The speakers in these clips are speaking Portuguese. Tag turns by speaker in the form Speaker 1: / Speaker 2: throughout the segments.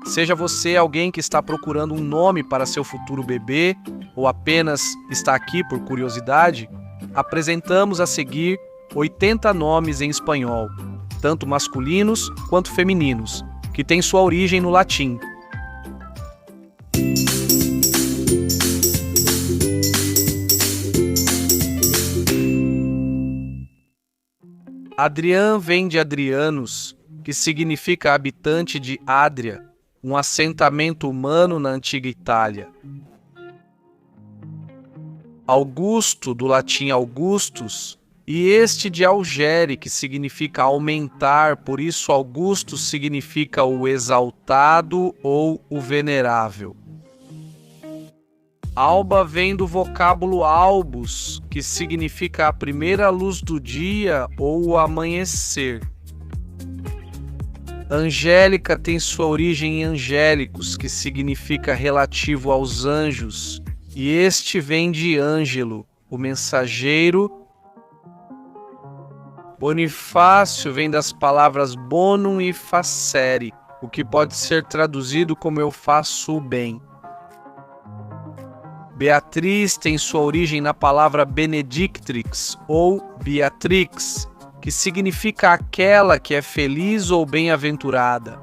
Speaker 1: Seja você alguém que está procurando um nome para seu futuro bebê ou apenas está aqui por curiosidade, apresentamos a seguir 80 nomes em espanhol, tanto masculinos quanto femininos, que têm sua origem no latim. Adrián vem de Adrianus, que significa habitante de Adria, um assentamento humano na antiga Itália. Augusto, do latim Augustus, e este de Algere, que significa aumentar, por isso Augustus significa o exaltado ou o venerável. Alba vem do vocábulo albus, que significa a primeira luz do dia ou o amanhecer. Angélica tem sua origem em angélicos, que significa relativo aos anjos, e este vem de Ângelo, o mensageiro. Bonifácio vem das palavras bonum e facere, o que pode ser traduzido como eu faço o bem. Beatriz tem sua origem na palavra benedictrix ou Beatrix, que significa aquela que é feliz ou bem-aventurada.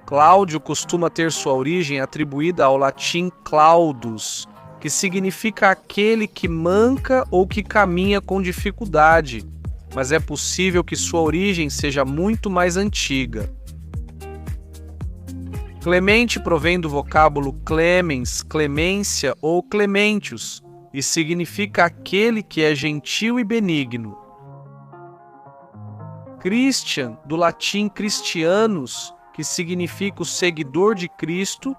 Speaker 1: Cláudio costuma ter sua origem atribuída ao latim claudus, que significa aquele que manca ou que caminha com dificuldade, mas é possível que sua origem seja muito mais antiga. Clemente provém do vocábulo clemens, clemência ou clementius, e significa aquele que é gentil e benigno. Christian, do latim Christianus, que significa o seguidor de Cristo,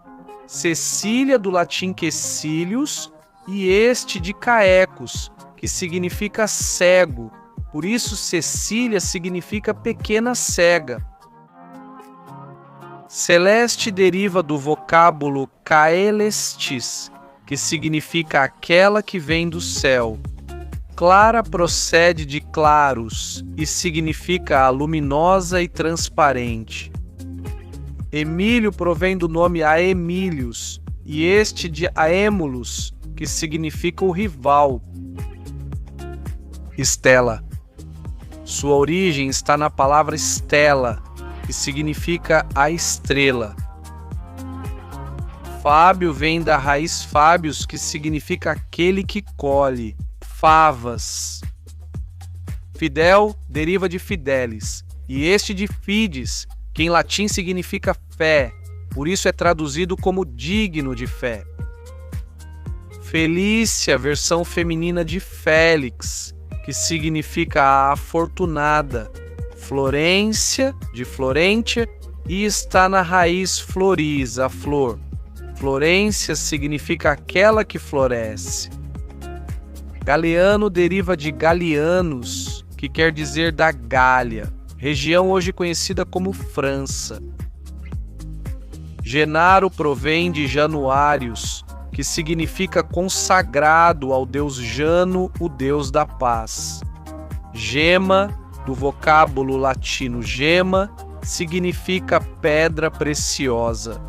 Speaker 1: Cecília, do latim Quecilius, e este de Caecus, que significa cego, por isso Cecília significa pequena cega. Celeste deriva do vocábulo caelestis, que significa aquela que vem do céu. Clara procede de clarus e significa a luminosa e transparente. Emílio provém do nome Aemilius e este de Aemulus, que significa o rival. Estela. Sua origem está na palavra stella, que significa a estrela. Fábio vem da raiz Fábios, que significa aquele que colhe, favas. Fidel deriva de fidelis, e este de fides, que em latim significa fé, por isso é traduzido como digno de fé. Felícia, versão feminina de Félix, que significa a afortunada. Florência, de Florentia, e está na raiz floris, a flor. Florência significa aquela que floresce. Galeano deriva de Galianos, que quer dizer da Gália, região hoje conhecida como França. Genaro provém de Januários, que significa consagrado ao deus Jano, o deus da paz. Gema, do vocábulo latino gema, significa pedra preciosa.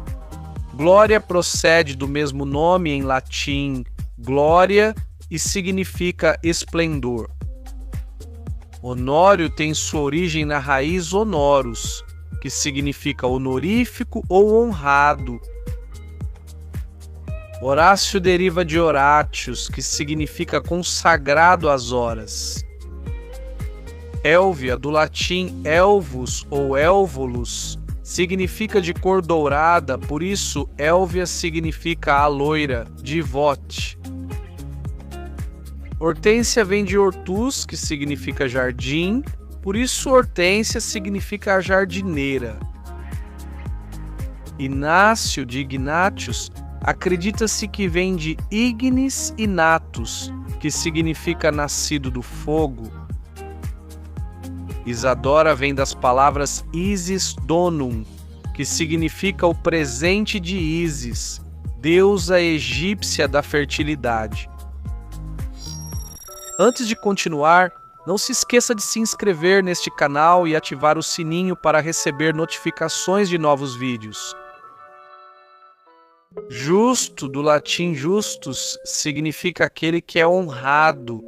Speaker 1: Glória procede do mesmo nome em latim glória e significa esplendor. Honório tem sua origem na raiz honoros, que significa honorífico ou honrado. Horácio deriva de Horatius, que significa consagrado às horas. Élvia, do latim elvus ou elvolus, significa de cor dourada, por isso Élvia significa a loira, de vote. Hortência vem de hortus, que significa jardim, por isso Hortência significa a jardineira. Inácio, de Ignatius, acredita-se que vem de ignis e natus, que significa nascido do fogo. Isadora vem das palavras Isis Donum, que significa o presente de Ísis, deusa egípcia da fertilidade. Antes de continuar, não se esqueça de se inscrever neste canal e ativar o sininho para receber notificações de novos vídeos. Justo, do latim justus, significa aquele que é honrado.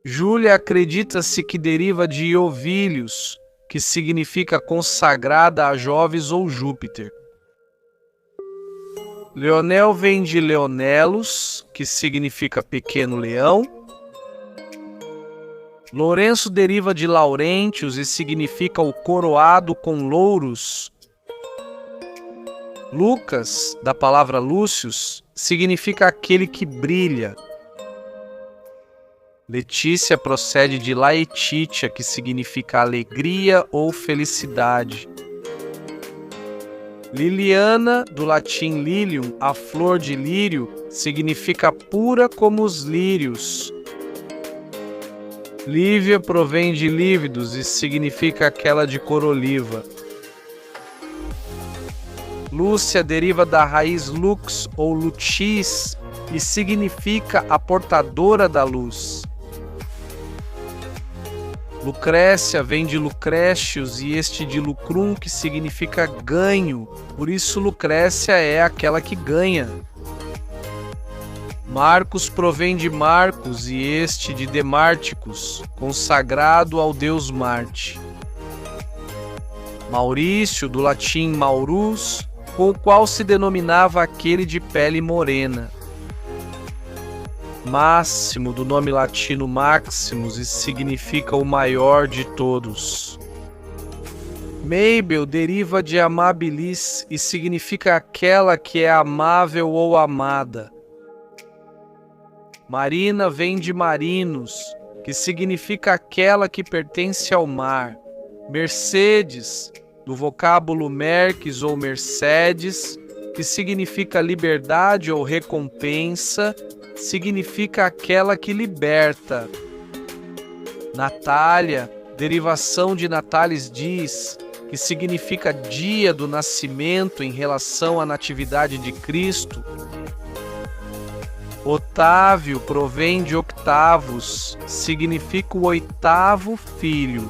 Speaker 1: Júlia acredita-se que deriva de Iovílios, que significa consagrada a Joves ou Júpiter. Leonel vem de Leonelos, que significa pequeno leão. Lourenço deriva de Laurentius e significa o coroado com louros. Lucas, da palavra Lúcius, significa aquele que brilha. Letícia procede de Laetitia, que significa alegria ou felicidade. Liliana, do latim lilium, a flor de lírio, significa pura como os lírios. Lívia provém de lívidos e significa aquela de cor oliva. Lúcia deriva da raiz lux ou lucis e significa a portadora da luz. Lucrécia vem de Lucrécius e este de lucrum, que significa ganho, por isso Lucrécia é aquela que ganha. Marcos provém de Marcos e este de Demárticos, consagrado ao deus Marte. Maurício, do latim Maurus, com o qual se denominava aquele de pele morena. Máximo, do nome latino Maximus, e significa o maior de todos. Mabel deriva de amabilis e significa aquela que é amável ou amada. Marina vem de marinos, que significa aquela que pertence ao mar. Mercedes, do vocábulo merques ou mercedes, que significa liberdade ou recompensa, significa aquela que liberta. Natália, derivação de natalis dies, que significa dia do nascimento em relação à natividade de Cristo. Otávio provém de octavos, significa o oitavo filho.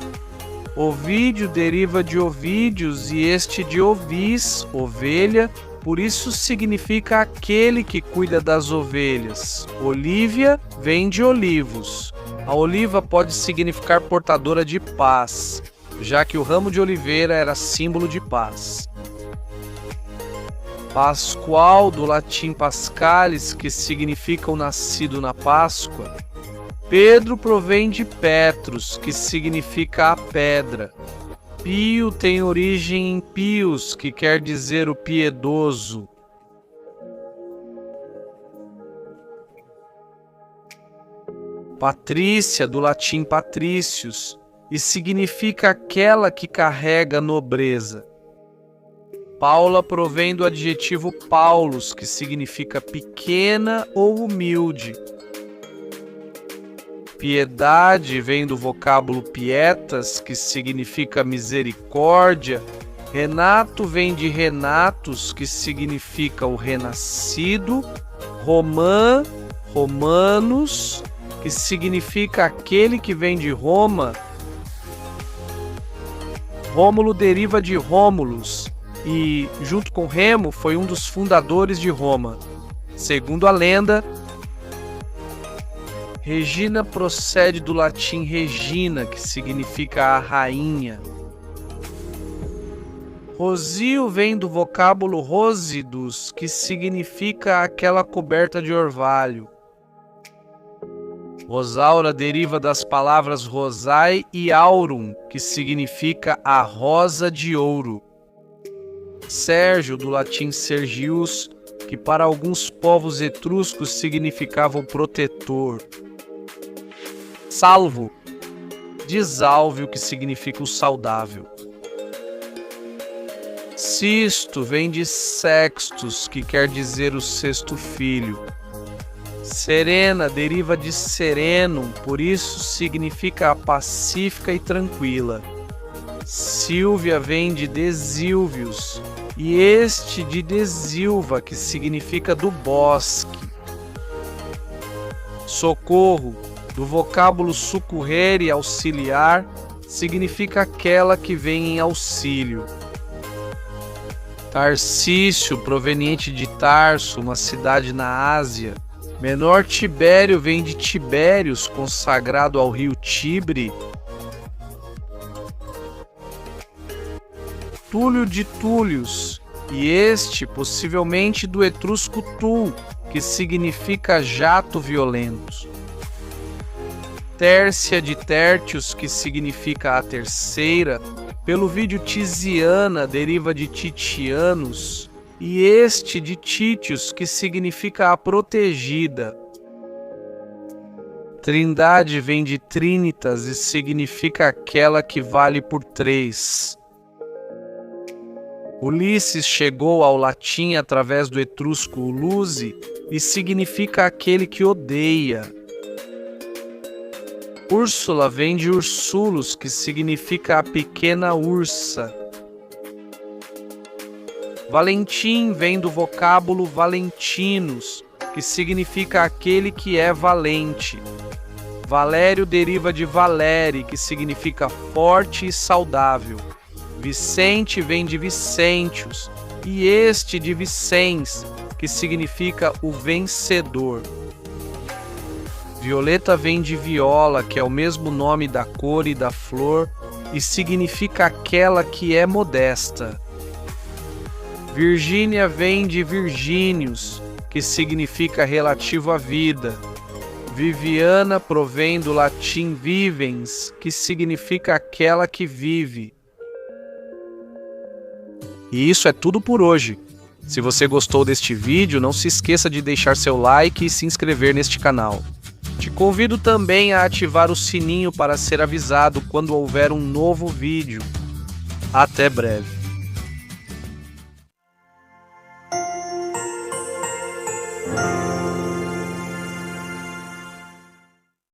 Speaker 1: Ovídio deriva de ovídios e este de ovis, ovelha, por isso significa aquele que cuida das ovelhas. Olívia vem de olivos. A oliva pode significar portadora de paz, já que o ramo de oliveira era símbolo de paz. Pascoal, do latim pascalis, que significa o nascido na Páscoa. Pedro provém de Petrus, que significa a pedra. Pio tem origem em pius, que quer dizer o piedoso. Patrícia, do latim patricius, e significa aquela que carrega nobreza. Paula provém do adjetivo Paulus, que significa pequena ou humilde. Piedade vem do vocábulo pietas, que significa misericórdia. Renato vem de renatus, que significa o renascido. Romanos, que significa aquele que vem de Roma. Rômulo deriva de Rômulus e, junto com Remo, foi um dos fundadores de Roma. Segundo a lenda, Regina procede do latim regina, que significa a rainha. Rosio vem do vocábulo rosidus, que significa aquela coberta de orvalho. Rosaura deriva das palavras rosae e aurum, que significa a rosa de ouro. Sérgio, do latim sergius, que para alguns povos etruscos significava o protetor. Salvo, de sálvio, que significa o saudável. Sisto vem de sextus, que quer dizer o sexto filho. Serena deriva de serenum, por isso significa a pacífica e tranquila. Silvia vem de Desílvios, e este de Desilva, que significa do bosque. Socorro, do vocábulo sucurrere, auxiliar, significa aquela que vem em auxílio. Tarsício, proveniente de Tarso, uma cidade na Ásia. Menor Tibério vem de Tibérios, consagrado ao rio Tibre. Túlio de Túlios, e este possivelmente do etrusco tul, que significa jato violento. Tércia de Tértios, que significa a terceira, pelo vídeo Tisiana deriva de Titianos, e este de Títios, que significa a protegida. Trindade vem de Trinitas e significa aquela que vale por três. Ulisses chegou ao latim através do etrusco uluse e significa aquele que odeia. Úrsula vem de Ursulus, que significa a pequena ursa. Valentim vem do vocábulo Valentinus, que significa aquele que é valente. Valério deriva de Valeri, que significa forte e saudável. Vicente vem de Vicentius, e este de Vicens, que significa o vencedor. Violeta vem de viola, que é o mesmo nome da cor e da flor, e significa aquela que é modesta. Virgínia vem de Virgínius, que significa relativo à vida. Viviana provém do latim vivens, que significa aquela que vive. E isso é tudo por hoje. Se você gostou deste vídeo, não se esqueça de deixar seu like e se inscrever neste canal. Te convido também a ativar o sininho para ser avisado quando houver um novo vídeo. Até breve.